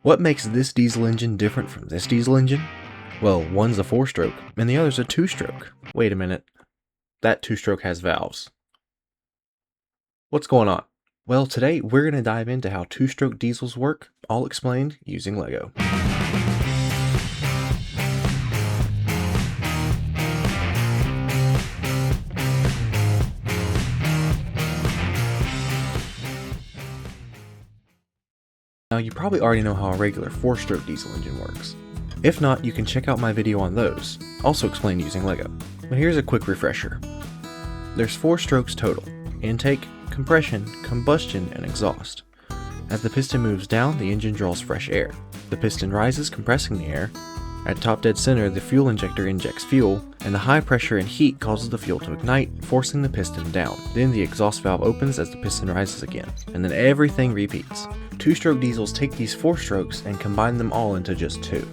What makes this diesel engine different from this diesel engine? Well, one's a 4-stroke, and the other's a 2-stroke. Wait a minute. That 2-stroke has valves. What's going on? Well, today we're going to dive into how 2-stroke diesels work, all explained using LEGO. Now, you probably already know how a regular 4-stroke diesel engine works. If not, you can check out my video on those, also explained using LEGO. But here's a quick refresher. There's 4 strokes total: intake, compression, combustion, and exhaust. As the piston moves down, the engine draws fresh air. The piston rises, compressing the air. At top dead center, the fuel injector injects fuel, and the high pressure and heat causes the fuel to ignite, forcing the piston down. Then the exhaust valve opens as the piston rises again, and then everything repeats. 2-stroke diesels take these 4 strokes and combine them all into just 2.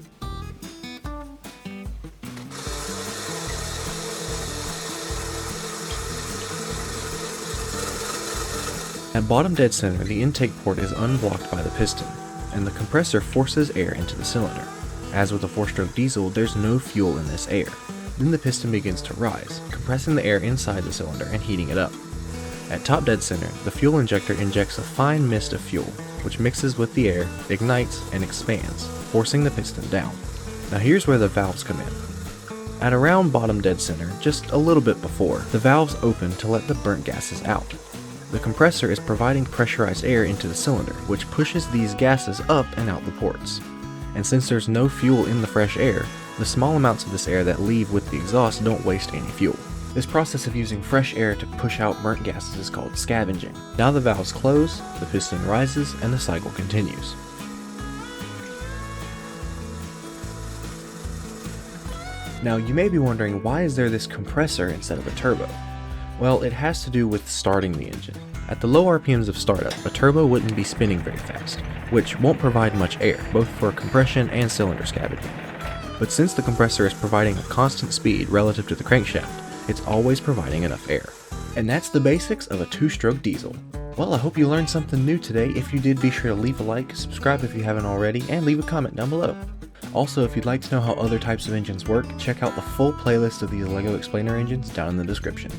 At bottom dead center, the intake port is unblocked by the piston, and the compressor forces air into the cylinder. As with a 4-stroke diesel, there's no fuel in this air. Then the piston begins to rise, compressing the air inside the cylinder and heating it up. At top dead center, the fuel injector injects a fine mist of fuel, which mixes with the air, ignites, and expands, forcing the piston down. Now here's where the valves come in. At around bottom dead center, just a little bit before, the valves open to let the burnt gases out. The compressor is providing pressurized air into the cylinder, which pushes these gases up and out the ports. And since there's no fuel in the fresh air, the small amounts of this air that leave with the exhaust don't waste any fuel. This process of using fresh air to push out burnt gases is called scavenging. Now the valves close, the piston rises, and the cycle continues. Now you may be wondering, why is there this compressor instead of a turbo? Well, it has to do with starting the engine. At the low RPMs of startup, a turbo wouldn't be spinning very fast, which won't provide much air, both for compression and cylinder scavenging. But since the compressor is providing a constant speed relative to the crankshaft, it's always providing enough air. And that's the basics of a 2-stroke diesel. Well, I hope you learned something new today. If you did, be sure to leave a like, subscribe if you haven't already, and leave a comment down below. Also, if you'd like to know how other types of engines work, check out the full playlist of these LEGO Explainer engines down in the description.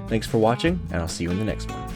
Thanks for watching, and I'll see you in the next one.